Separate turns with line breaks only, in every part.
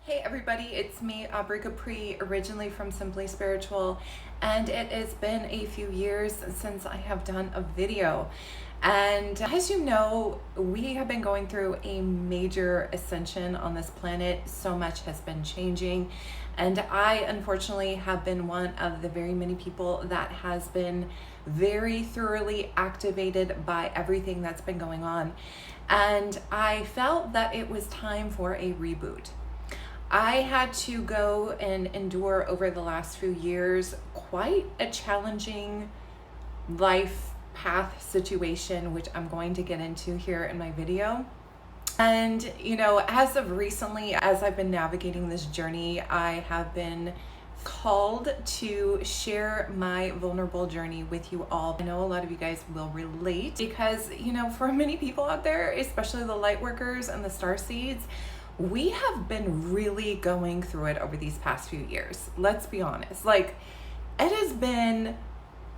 Hey everybody, it's me, Aubrey Capri, originally from Simply Spiritual, and it has been a few years since I have done a video. And as you know, we have been going through a major ascension on this planet. So much has been changing, and I unfortunately have been one of the very many people that has been very thoroughly activated by everything that's been going on. And I felt that it was time for a reboot. I had to go and endure over the last few years quite a challenging life path situation, which I'm going to get into here in my video. And, as of recently, as I've been navigating this journey, I have been called to share my vulnerable journey with you all. I know a lot of you guys will relate because, for many people out there, especially the light workers and the star seeds, we have been really going through it over these past few years. Let's be honest. It has been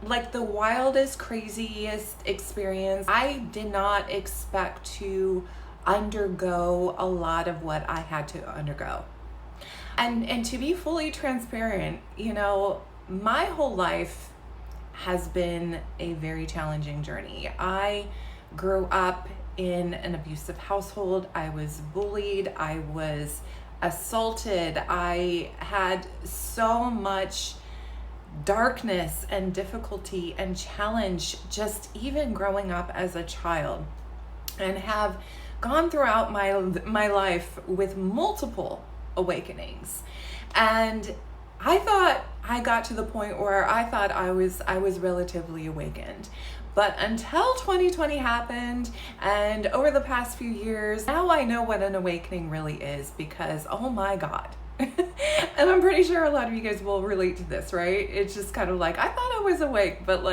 the wildest, craziest experience. I did not expect to undergo a lot of what I had to undergo. And to be fully transparent, my whole life has been a very challenging journey. I grew up in an abusive household. I was bullied. I was assaulted. I had so much darkness and difficulty and challenge just even growing up as a child, and have gone throughout my life with multiple awakenings. And I thought I got to the point where I thought I was relatively awakened. But until 2020 happened, and over the past few years, now I know what an awakening really is, because oh my God. And I'm pretty sure a lot of you guys will relate to this, right? It's just kind of I thought I was awake, but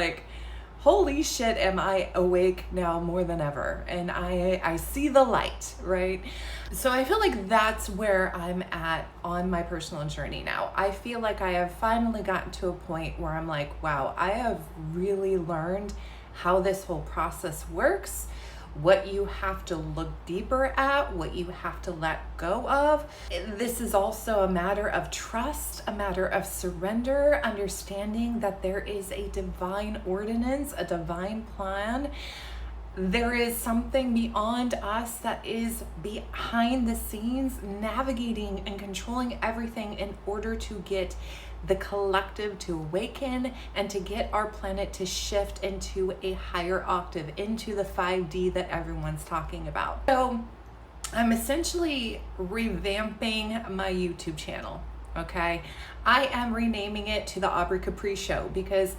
holy shit, am I awake now more than ever. And I see the light, right? So I feel like that's where I'm at on my personal journey now. I feel like I have finally gotten to a point where I'm wow, I have really learned how this whole process works, what you have to look deeper at, what you have to let go of. This is also a matter of trust, a matter of surrender, understanding that there is a divine ordinance, a divine plan. There is something beyond us that is behind the scenes, navigating and controlling everything in order to get the collective to awaken and to get our planet to shift into a higher octave, into the 5D that everyone's talking about. So I'm essentially revamping my YouTube channel, okay? I am renaming it to the Aubrey Capri Show, because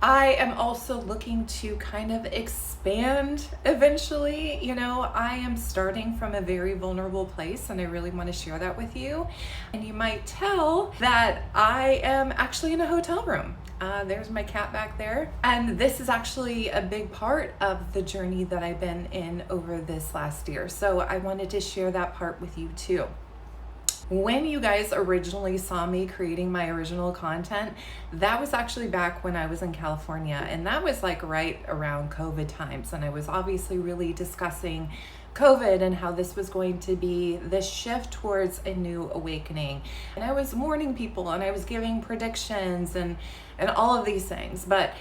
I am also looking to kind of expand eventually. I am starting from a very vulnerable place, and I really want to share that with you. And you might tell that I am actually in a hotel room. There's my cat back there. And this is actually a big part of the journey that I've been in over this last year. So I wanted to share that part with you too. When you guys originally saw me creating my original content, that was actually back when I was in California, and that was right around COVID times. And I was obviously really discussing COVID and how this was going to be this shift towards a new awakening. And I was warning people, and I was giving predictions and all of these things. But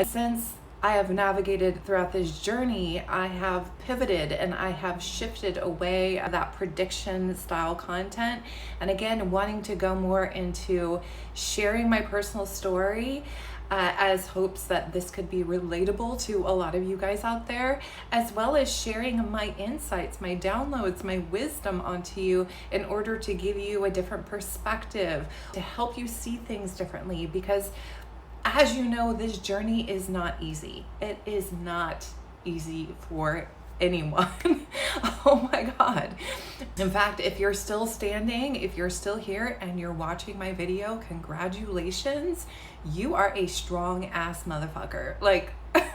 since I have navigated throughout this journey, I have pivoted and I have shifted away that prediction style content, and again wanting to go more into sharing my personal story as hopes that this could be relatable to a lot of you guys out there, as well as sharing my insights, my downloads, my wisdom onto you in order to give you a different perspective, to help you see things differently. Because as you know, this journey is not easy. It is not easy for anyone. Oh my God. In fact, if you're still standing, if you're still here and you're watching my video, congratulations. You are a strong ass motherfucker.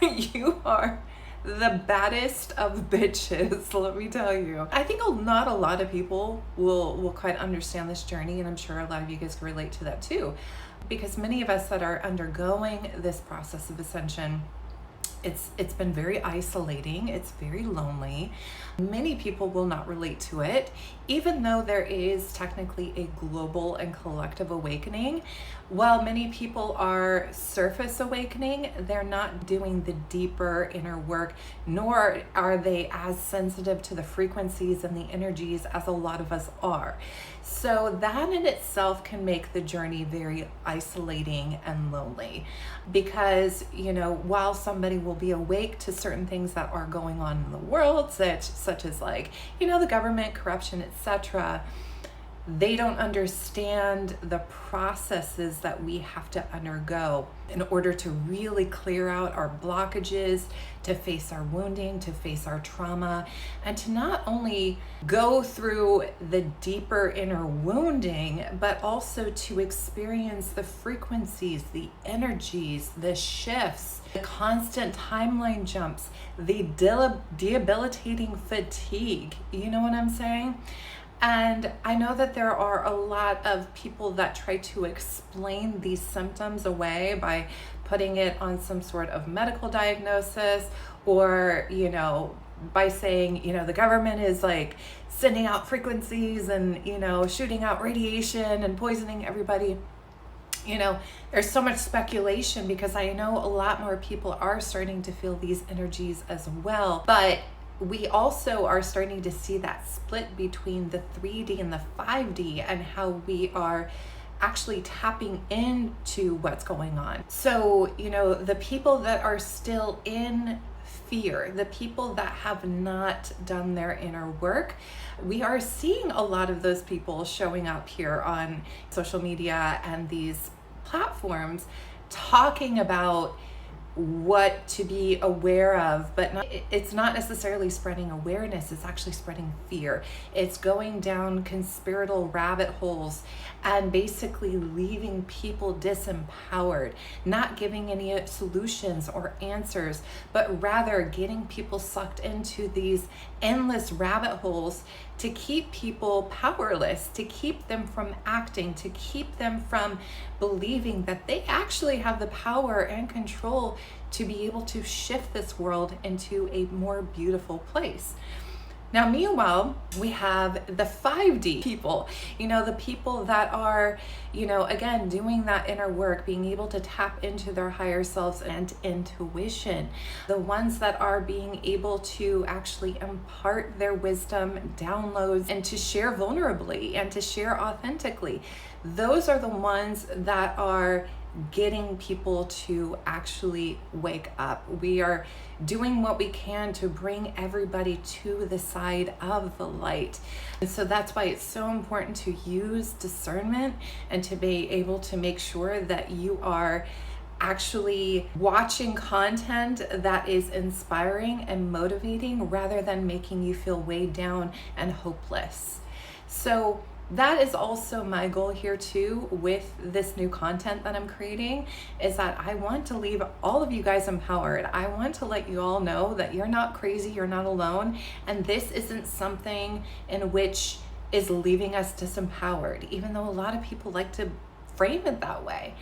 You are the baddest of bitches, let me tell you. I think not a lot of people will quite understand this journey, and I'm sure a lot of you guys can relate to that too, because many of us that are undergoing this process of ascension it's been very isolating. It's very lonely. Many people will not relate to it, even though there is technically a global and collective awakening. While many people are surface awakening, they're not doing the deeper inner work, nor are they as sensitive to the frequencies and the energies as a lot of us are. So that in itself can make the journey very isolating and lonely, because, while somebody will be awake to certain things that are going on in the world, such as like, the government, corruption, etc., they don't understand the processes that we have to undergo in order to really clear out our blockages, to face our wounding, to face our trauma, and to not only go through the deeper inner wounding, but also to experience the frequencies, the energies, the shifts, the constant timeline jumps, the debilitating fatigue. You know what I'm saying? And I know that there are a lot of people that try to explain these symptoms away by putting it on some sort of medical diagnosis, or, by saying, the government is like sending out frequencies and, shooting out radiation and poisoning everybody. There's so much speculation, because I know a lot more people are starting to feel these energies as well. But we also are starting to see that split between the 3D and the 5D, and how we are actually tapping into what's going on. So, the people that are still in fear, the people that have not done their inner work, we are seeing a lot of those people showing up here on social media and these platforms talking about what to be aware of, but it's not necessarily spreading awareness, it's actually spreading fear. It's going down conspiratorial rabbit holes and basically leaving people disempowered, not giving any solutions or answers, but rather getting people sucked into these endless rabbit holes to keep people powerless, to keep them from acting, to keep them from believing that they actually have the power and control to be able to shift this world into a more beautiful place. Now, meanwhile, we have the 5D people, the people that are, again, doing that inner work, being able to tap into their higher selves and intuition, the ones that are being able to actually impart their wisdom, downloads, and to share vulnerably and to share authentically. Those are the ones that are getting people to actually wake up. We are doing what we can to bring everybody to the side of the light. And so that's why it's so important to use discernment and to be able to make sure that you are actually watching content that is inspiring and motivating, rather than making you feel weighed down and hopeless. So that is also my goal here too with this new content that I'm creating, is that I want to leave all of you guys empowered. I want to let you all know that you're not crazy, you're not alone, and this isn't something in which is leaving us disempowered, even though a lot of people like to frame it that way.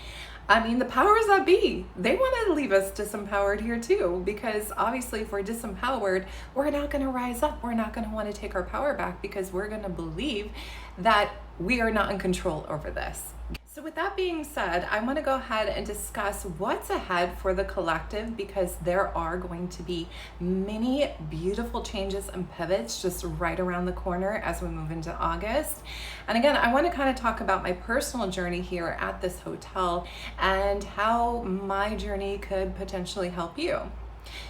I mean, the powers that be, they want to leave us disempowered here too, because obviously if we're disempowered, we're not going to rise up. We're not going to want to take our power back, because we're going to believe that we are not in control over this. So with that being said, I want to go ahead and discuss what's ahead for the collective, because there are going to be many beautiful changes and pivots just right around the corner as we move into August. And again, I want to kind of talk about my personal journey here at this hotel and how my journey could potentially help you.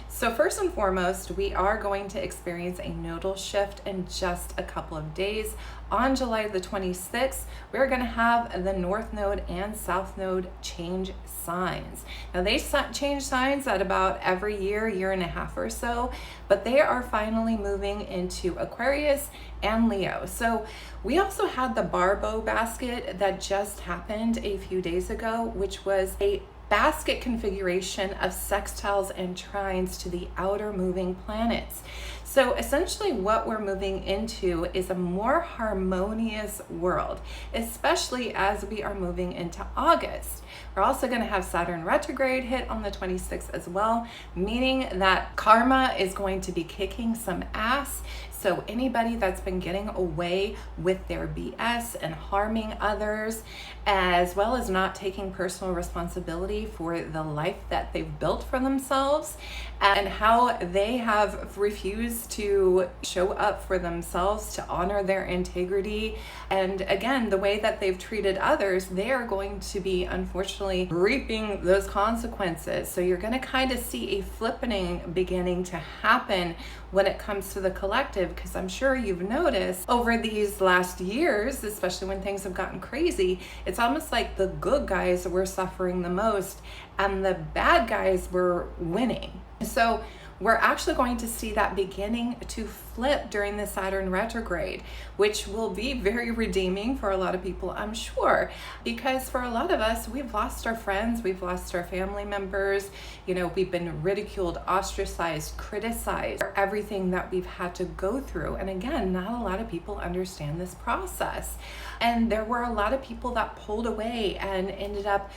So first and foremost, we are going to experience a nodal shift in just a couple of days. On July the 26th, we're going to have the North Node and South Node change signs. Now they change signs at about every year and a half or so, but they are finally moving into Aquarius and Leo. So we also had the Barbo basket that just happened a few days ago, which was a basket configuration of sextiles and trines to the outer moving planets. So essentially what we're moving into is a more harmonious world, especially as we are moving into August. We're also going to have Saturn retrograde hit on the 26th as well, meaning that karma is going to be kicking some ass. So anybody that's been getting away with their BS and harming others, as well as not taking personal responsibility for the life that they've built for themselves, and how they have refused to show up for themselves to honor their integrity. And again, the way that they've treated others, they are going to be unfortunately reaping those consequences. So you're going to kind of see a flippening beginning to happen when it comes to the collective, because I'm sure you've noticed over these last years, especially when things have gotten crazy, it's almost like the good guys were suffering the most and the bad guys were winning. So we're actually going to see that beginning to flip during the Saturn retrograde, which will be very redeeming for a lot of people, I'm sure, because for a lot of us, we've lost our friends, we've lost our family members, we've been ridiculed, ostracized, criticized for everything that we've had to go through. And again, not a lot of people understand this process. And there were a lot of people that pulled away and ended up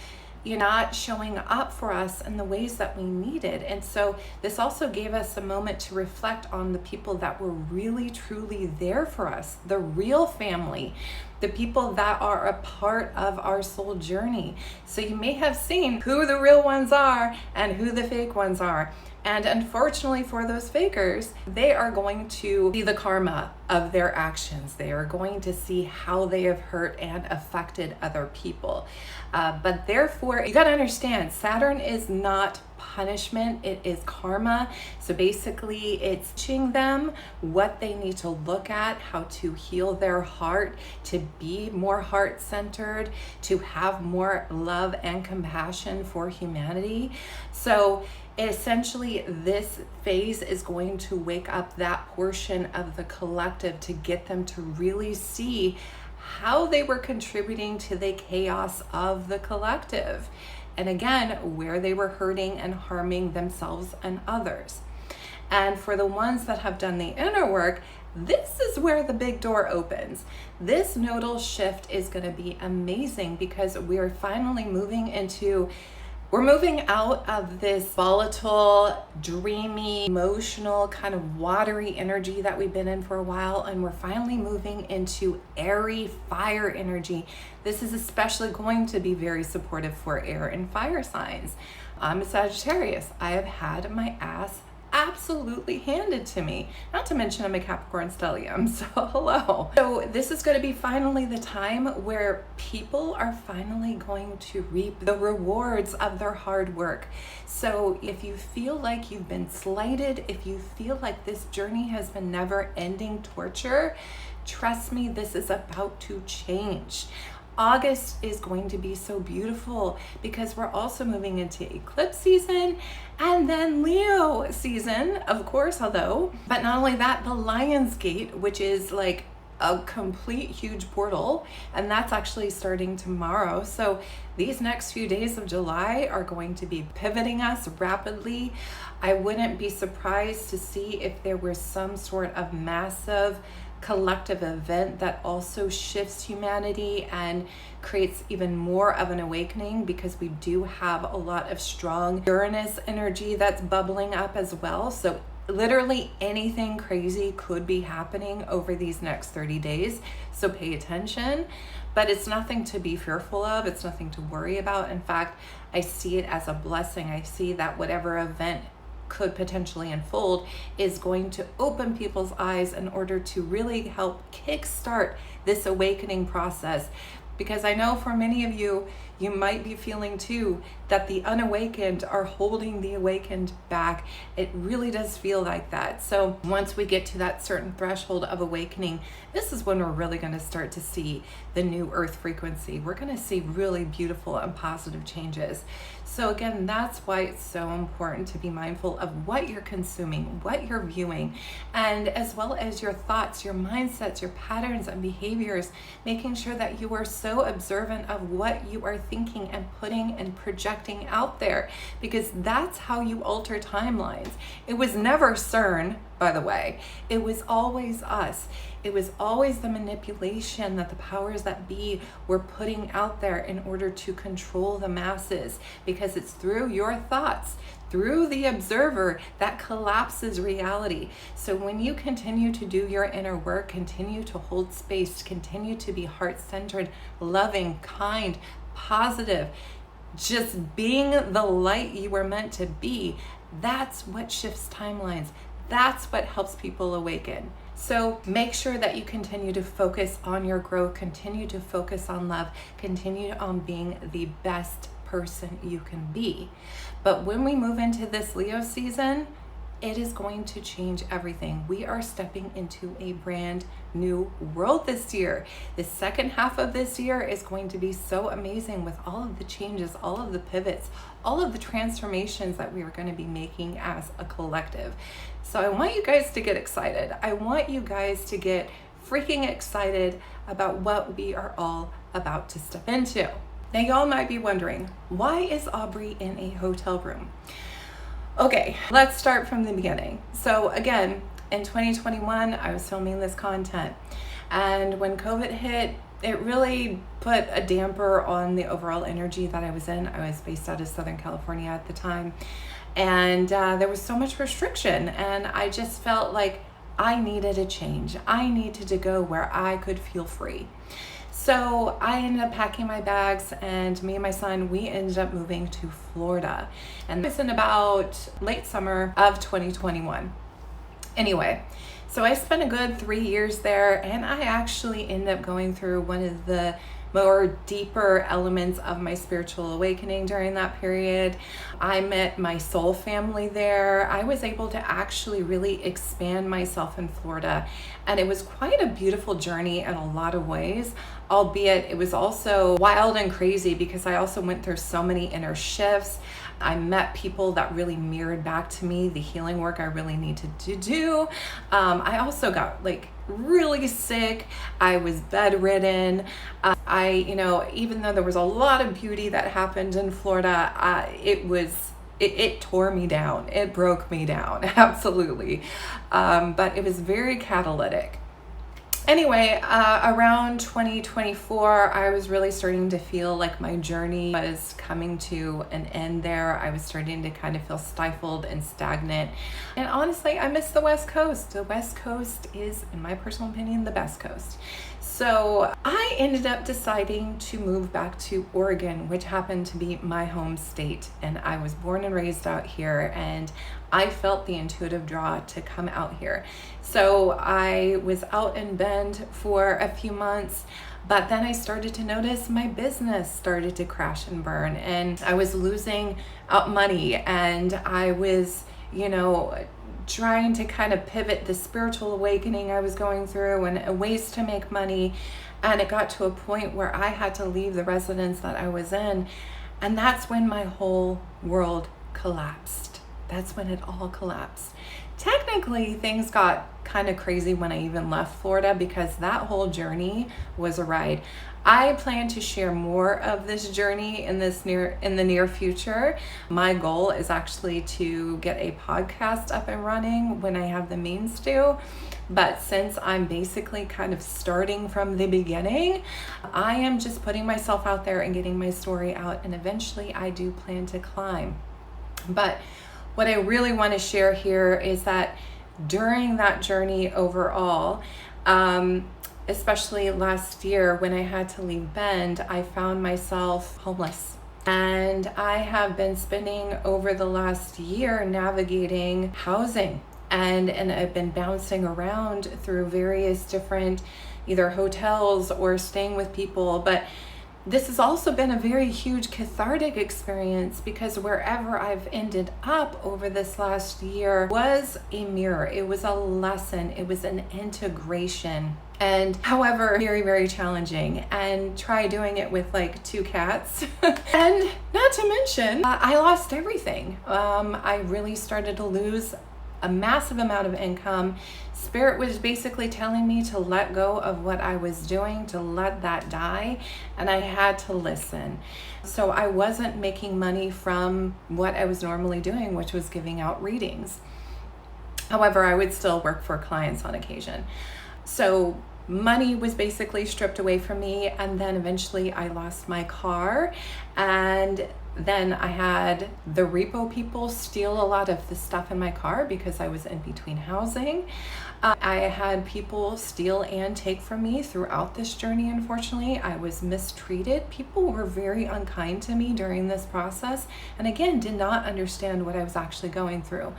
not showing up for us in the ways that we needed. And so this also gave us a moment to reflect on the people that were really truly there for us, the real family, the people that are a part of our soul journey. So you may have seen who the real ones are and who the fake ones are. And unfortunately for those fakers, they are going to see the karma of their actions. They are going to see how they have hurt and affected other people. But therefore, you got to understand, Saturn is not punishment, it is karma. So basically it's teaching them what they need to look at, how to heal their heart, to be more heart-centered, to have more love and compassion for humanity. So essentially this phase is going to wake up that portion of the collective to get them to really see how they were contributing to the chaos of the collective. And again, where they were hurting and harming themselves and others. And for the ones that have done the inner work, this is where the big door opens. This nodal shift is going to be amazing because we're finally moving out of this volatile, dreamy, emotional, kind of watery energy that we've been in for a while, and we're finally moving into airy fire energy. This is especially going to be very supportive for air and fire signs. I'm a Sagittarius. I have had my ass absolutely handed to me. Not to mention I'm a Capricorn stellium, so hello. So this is going to be finally the time where people are finally going to reap the rewards of their hard work. So if you feel like you've been slighted, if you feel like this journey has been never-ending torture, trust me, this is about to change. August is going to be so beautiful because we're also moving into eclipse season and then Leo season, of course, although, but not only that, the Lion's Gate, which is like a complete huge portal, and that's actually starting tomorrow. So these next few days of July are going to be pivoting us rapidly. I wouldn't be surprised to see if there was some sort of massive collective event that also shifts humanity and creates even more of an awakening, because we do have a lot of strong Uranus energy that's bubbling up as well. So literally anything crazy could be happening over these next 30 days. So pay attention, but it's nothing to be fearful of. It's nothing to worry about. In fact, I see it as a blessing. I see that whatever event could potentially unfold is going to open people's eyes in order to really help kickstart this awakening process. Because I know for many of you, you might be feeling too that the unawakened are holding the awakened back. It really does feel like that. So once we get to that certain threshold of awakening, this is when we're really going to start to see the new earth frequency. We're going to see really beautiful and positive changes. So again, that's why it's so important to be mindful of what you're consuming, what you're viewing, and as well as your thoughts, your mindsets, your patterns and behaviors, making sure that you are so so observant of what you are thinking and putting and projecting out there, because that's how you alter timelines. It was never CERN, by the way. It was always us. It was always the manipulation that the powers that be were putting out there in order to control the masses, because it's through your thoughts, through the observer, that collapses reality. So when you continue to do your inner work, continue to hold space, continue to be heart-centered, loving, kind, positive, just being the light you were meant to be, that's what shifts timelines. That's what helps people awaken. So make sure that you continue to focus on your growth, continue to focus on love, continue on being the best person you can be. But when we move into this Leo season, it is going to change everything. We are stepping into a brand new world this year. The second half of this year is going to be so amazing with all of the changes, all of the pivots, all of the transformations that we are going to be making as a collective. So I want you guys to get excited. I want you guys to get freaking excited about what we are all about to step into. Now, y'all might be wondering, why is Aubrey in a hotel room? Okay, let's start from the beginning. So again, in 2021, I was filming this content, and when COVID hit, it really put a damper on the overall energy that I was in. I was based out of Southern California at the time, and there was so much restriction, and I just felt like I needed a change. I needed to go where I could feel free. So I ended up packing my bags, and me and my son, we ended up moving to Florida. And this was in about late summer of 2021. Anyway, so I spent a good 3 years there, and I actually ended up going through one of the more deeper elements of my spiritual awakening during that period. I met my soul family there. I was able to actually really expand myself in Florida, and it was quite a beautiful journey in a lot of ways, albeit it was also wild and crazy because I also went through so many inner shifts. I met people that really mirrored back to me the healing work I really needed to do. I also got really sick. I was bedridden. Even though there was a lot of beauty that happened in Florida, it tore me down. It broke me down, absolutely. But it was very catalytic. Anyway, around 2024, I was really starting to feel like my journey was coming to an end there. I was starting to kind of feel stifled and stagnant. And honestly, I miss the West Coast. The West Coast is, in my personal opinion, the best coast. So I ended up deciding to move back to Oregon, which happened to be my home state. And I was born and raised out here, and I felt the intuitive draw to come out here. So I was out in Bend for a few months, but then I started to notice my business started to crash and burn, and I was losing out money, and I was, trying to kind of pivot the spiritual awakening I was going through and ways to make money. And it got to a point where I had to leave the residence that I was in. And that's when my whole world collapsed. That's when it all collapsed. Technically, things got kind of crazy when I even left Florida, because that whole journey was a ride. I plan to share more of this journey in the near future. My goal is actually to get a podcast up and running when I have the means to. But since I'm basically kind of starting from the beginning, I am just putting myself out there and getting my story out, and eventually I do plan to climb. But what I really want to share here is that during that journey overall, especially last year when I had to leave Bend, I found myself homeless. And I have been spending over the last year navigating housing, and I've been bouncing around through various different either hotels or staying with people. But this has also been a very huge cathartic experience, because wherever I've ended up over this last year was a mirror. It was a lesson. It was an integration. And however, very, very challenging. And try doing it with 2 cats. And not to mention, I lost everything. I really started to lose a massive amount of income. Spirit was basically telling me to let go of what I was doing, to let that die, and I had to listen. So I wasn't making money from what I was normally doing, which was giving out readings. However, I would still work for clients on occasion. So money was basically stripped away from me, and then eventually I lost my car, and then I had the repo people steal a lot of the stuff in my car because I was in between housing. I had people steal and take from me throughout this journey. Unfortunately, I was mistreated. People were very unkind to me during this process, and again, did not understand what I was actually going through.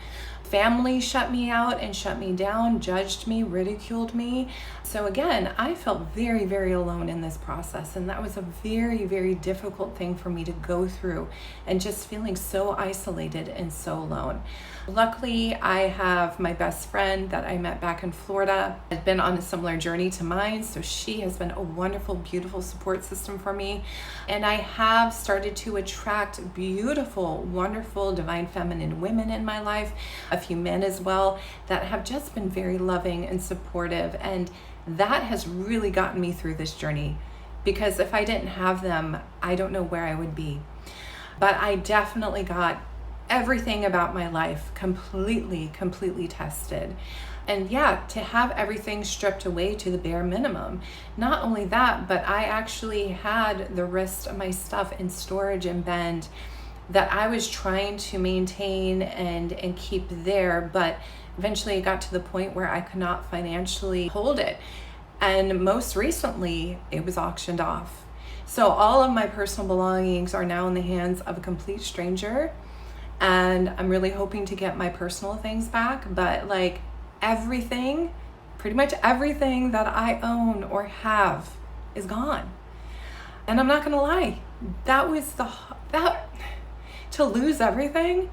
Family shut me out and shut me down, judged me, ridiculed me. So again, I felt very, very alone in this process. And that was a very, very difficult thing for me to go through, and just feeling so isolated and so alone. Luckily, I have my best friend that I met back in Florida, has been on a similar journey to mine. So she has been a wonderful, beautiful support system for me. And I have started to attract beautiful, wonderful, divine feminine women in my life, a few men as well, that have just been very loving and supportive. And that has really gotten me through this journey, because if I didn't have them, I don't know where I would be. But I definitely got everything about my life completely tested. And yeah, to have everything stripped away to the bare minimum. Not only that, but I actually had the rest of my stuff in storage in Bend that I was trying to maintain and keep there, but eventually it got to the point where I could not financially hold it. And most recently, it was auctioned off. So all of my personal belongings are now in the hands of a complete stranger. And I'm really hoping to get my personal things back, but like everything, pretty much everything that I own or have is gone. And I'm not gonna lie, to lose everything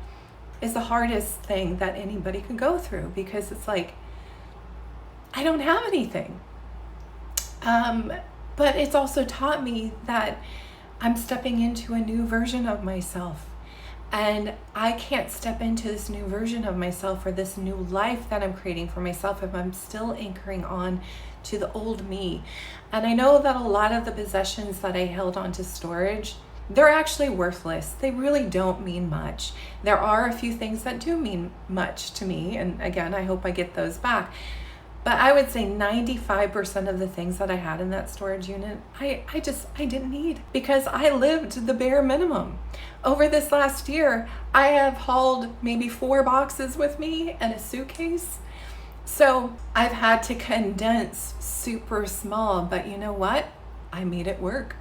is the hardest thing that anybody could go through, because it's like, I don't have anything. But it's also taught me that I'm stepping into a new version of myself. And I can't step into this new version of myself, or this new life that I'm creating for myself, if I'm still anchoring on to the old me. And I know that a lot of the possessions that I held onto storage, they're actually worthless. They really don't mean much. There are a few things that do mean much to me. And again, I hope I get those back. But I would say 95% of the things that I had in that storage unit, I didn't need, because I lived the bare minimum. Over this last year, I have hauled maybe 4 boxes with me and a suitcase. So I've had to condense super small, but you know what? I made it work.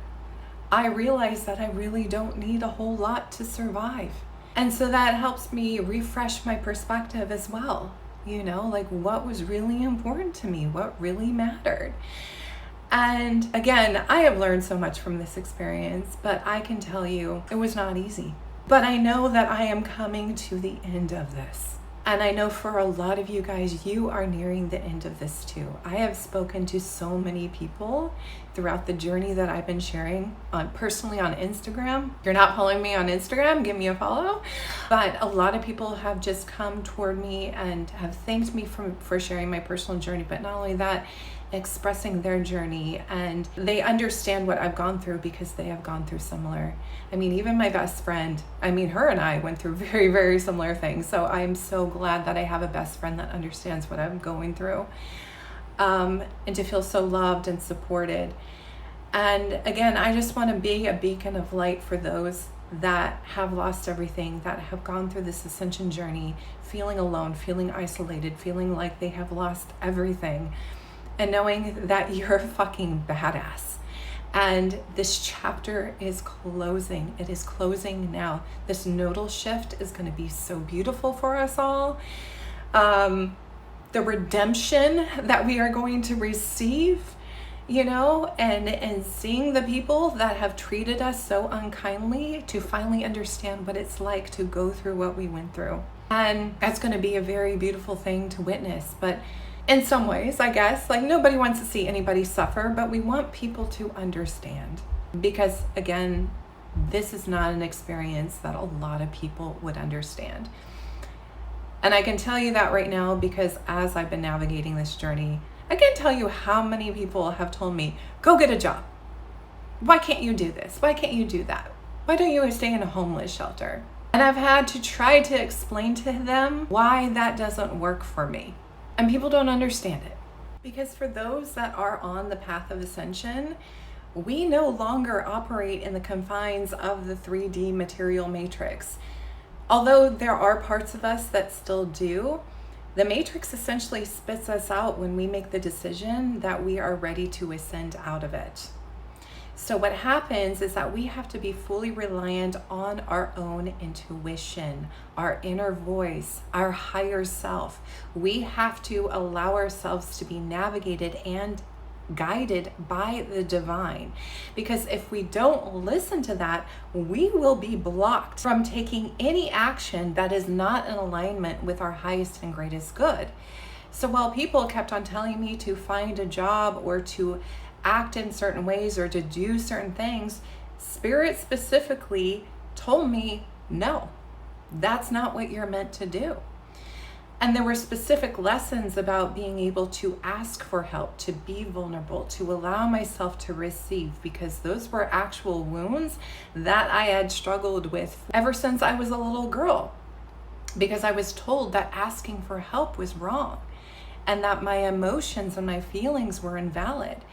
I realized that I really don't need a whole lot to survive. And so that helps me refresh my perspective as well. You know, like what was really important to me, what really mattered. And again, I have learned so much from this experience, but I can tell you it was not easy. But I know that I am coming to the end of this. And I know for a lot of you guys, you are nearing the end of this too. I have spoken to so many people throughout the journey that I've been sharing personally on Instagram. If you're not following me on Instagram, give me a follow. But a lot of people have just come toward me and have thanked me for sharing my personal journey. But not only that, expressing their journey, and they understand what I've gone through because they have gone through similar. I mean, even my best friend, her and I went through very, very similar things. So I'm so glad that I have a best friend that understands what I'm going through, and to feel so loved and supported. And again, I just want to be a beacon of light for those that have lost everything, that have gone through this ascension journey, feeling alone, feeling isolated, feeling like they have lost everything. And knowing that you're a fucking badass. And this chapter is closing. It is closing now. This nodal shift is going to be so beautiful for us all. The redemption that we are going to receive, you know, and seeing the people that have treated us so unkindly, to finally understand what it's like to go through what we went through. And that's going to be a very beautiful thing to witness. But in some ways, I guess, like nobody wants to see anybody suffer, but we want people to understand. Because again, this is not an experience that a lot of people would understand. And I can tell you that right now because as I've been navigating this journey, I can't tell you how many people have told me, go get a job. Why can't you do this? Why can't you do that? Why don't you stay in a homeless shelter? And I've had to try to explain to them why that doesn't work for me. And people don't understand it. Because for those that are on the path of ascension, we no longer operate in the confines of the 3D material matrix. Although there are parts of us that still do, the matrix essentially spits us out when we make the decision that we are ready to ascend out of it. So what happens is that we have to be fully reliant on our own intuition, our inner voice, our higher self. We have to allow ourselves to be navigated and guided by the divine, because if we don't listen to that, we will be blocked from taking any action that is not in alignment with our highest and greatest good. So while people kept on telling me to find a job or to act in certain ways or to do certain things, Spirit specifically told me, no, that's not what you're meant to do. And there were specific lessons about being able to ask for help, to be vulnerable, to allow myself to receive, because those were actual wounds that I had struggled with ever since I was a little girl, because I was told that asking for help was wrong and that my emotions and my feelings were invalid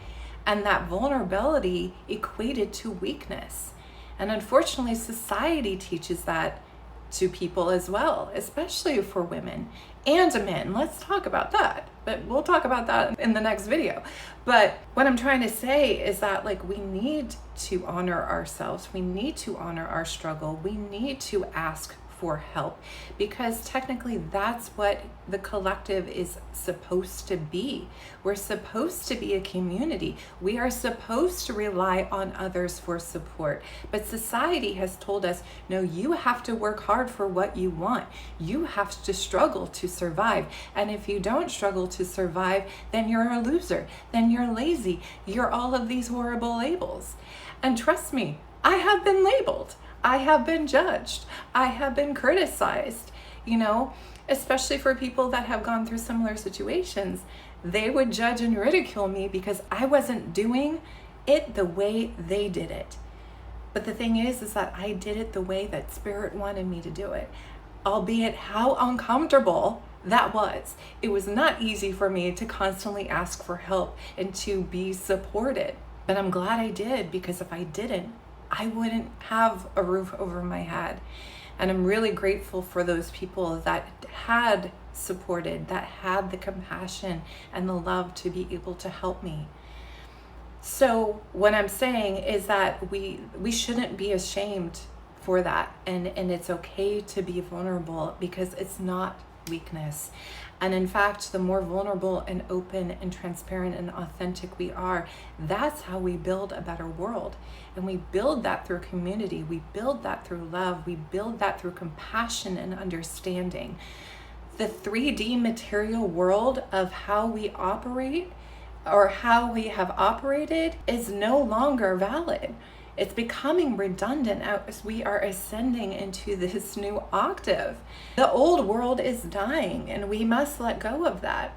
and that vulnerability equated to weakness. And unfortunately, society teaches that to people as well, especially for women and men. Let's talk about that, but we'll talk about that in the next video. But what I'm trying to say is that, like, we need to honor ourselves. We need to honor our struggle. We need to ask for help, because technically that's what the collective is supposed to be. We're supposed to be a community. We are supposed to rely on others for support. But society has told us, no, you have to work hard for what you want. You have to struggle to survive. And if you don't struggle to survive, then you're a loser. Then you're lazy. You're all of these horrible labels. And trust me, I have been labeled. I have been judged. I have been criticized, especially for people that have gone through similar situations. They would judge and ridicule me because I wasn't doing it the way they did it. But the thing is that I did it the way that Spirit wanted me to do it, albeit how uncomfortable that was. It was not easy for me to constantly ask for help and to be supported. But I'm glad I did, because if I didn't, I wouldn't have a roof over my head. And I'm really grateful for those people that had supported, that had the compassion and the love to be able to help me. So what I'm saying is that we shouldn't be ashamed for that. And it's okay to be vulnerable, because it's not weakness. And in fact, the more vulnerable and open and transparent and authentic we are, that's how we build a better world. And we build that through community. We build that through love. We build that through compassion and understanding. The 3D material world of how we operate, or how we have operated, is no longer valid. It's becoming redundant as we are ascending into this new octave. The old world is dying, and we must let go of that.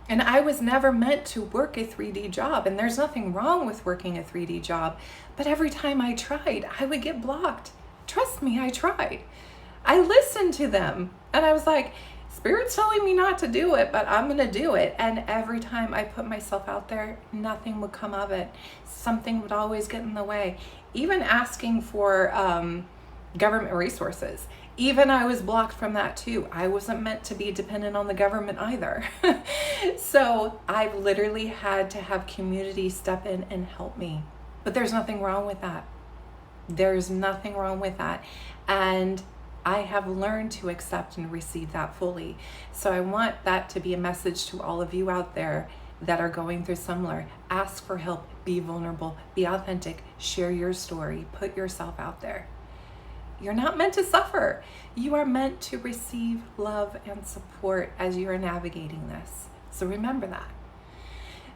And I was never meant to work a 3D job, and there's nothing wrong with working a 3D job, but every time I tried, I would get blocked. Trust me, I tried. I listened to them, and I was like, Spirit's telling me not to do it, but I'm gonna do it. And every time I put myself out there, nothing would come of it. Something would always get in the way. Even asking for government resources, even I was blocked from that too. I wasn't meant to be dependent on the government either. So I've literally had to have community step in and help me. But there's nothing wrong with that. There's nothing wrong with that. And I have learned to accept and receive that fully. So I want that to be a message to all of you out there that are going through similar. Ask for help, be vulnerable, be authentic, share your story, put yourself out there. You're not meant to suffer. You are meant to receive love and support as you are navigating this. So remember that.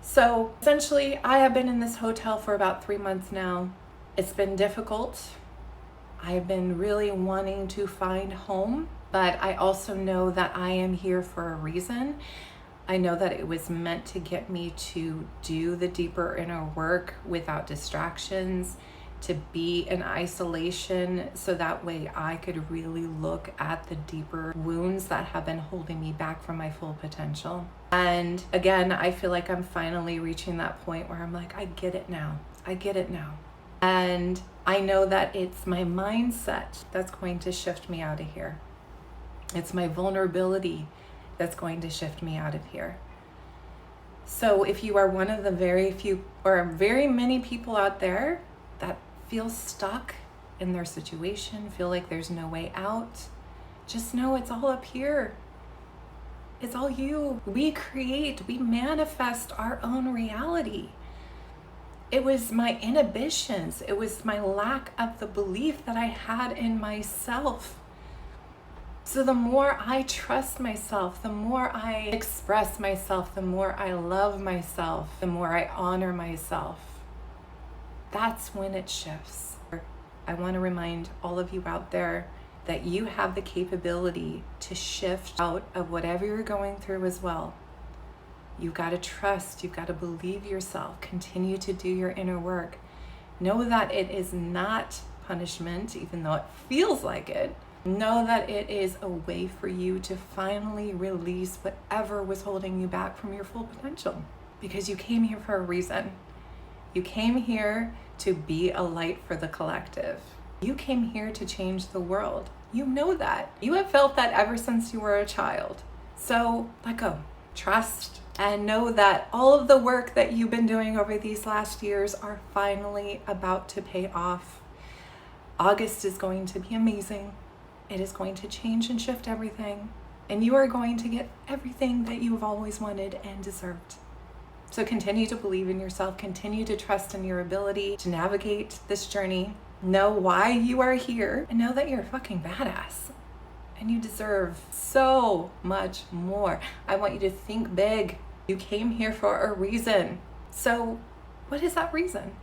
So essentially, I have been in this hotel for about 3 months now. It's been difficult. I've been really wanting to find home But I also know that I am here for a reason. I know that it was meant to get me to do the deeper inner work without distractions, to be in isolation, so that way I could really look at the deeper wounds that have been holding me back from my full potential. And again, I feel like I'm finally reaching that point where I'm like, I get it now. I get it now. And I know that it's my mindset that's going to shift me out of here. It's my vulnerability that's going to shift me out of here. So if you are one of the very few or very many people out there that feel stuck in their situation, feel like there's no way out, just know it's all up here. It's all you. We create, we manifest our own reality. It was my inhibitions. It was my lack of the belief that I had in myself. So the more I trust myself, the more I express myself, the more I love myself, the more I honor myself, that's when it shifts. I want to remind all of you out there that you have the capability to shift out of whatever you're going through as well. You've got to trust, you've got to believe yourself, continue to do your inner work. Know that it is not punishment, even though it feels like it. Know that it is a way for you to finally release whatever was holding you back from your full potential. Because you came here for a reason. You came here to be a light for the collective. You came here to change the world. You know that. You have felt that ever since you were a child. So let go, trust, and know that all of the work that you've been doing over these last years are finally about to pay off. August is going to be amazing. It is going to change and shift everything. And you are going to get everything that you've always wanted and deserved. So continue to believe in yourself, continue to trust in your ability to navigate this journey. Know why you are here and know that you're a fucking badass. And you deserve so much more. I want you to think big. You came here for a reason. So what is that reason?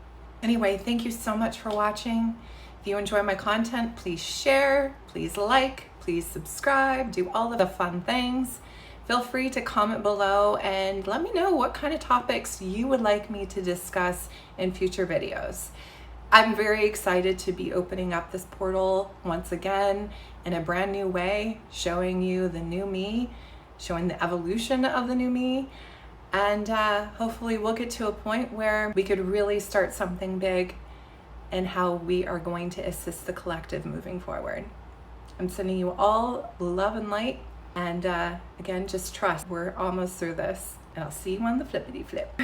Anyway, thank you so much for watching. If you enjoy my content, please share, please like, please subscribe, do all of the fun things. Feel free to comment below and let me know what kind of topics you would like me to discuss in future videos. I'm very excited to be opening up this portal once again in a brand new way, showing you the new me, showing the evolution of the new me. And hopefully we'll get to a point where we could really start something big and how we are going to assist the collective moving forward. I'm sending you all love and light. And again, just trust. We're almost through this. And I'll see you on the flippity flip.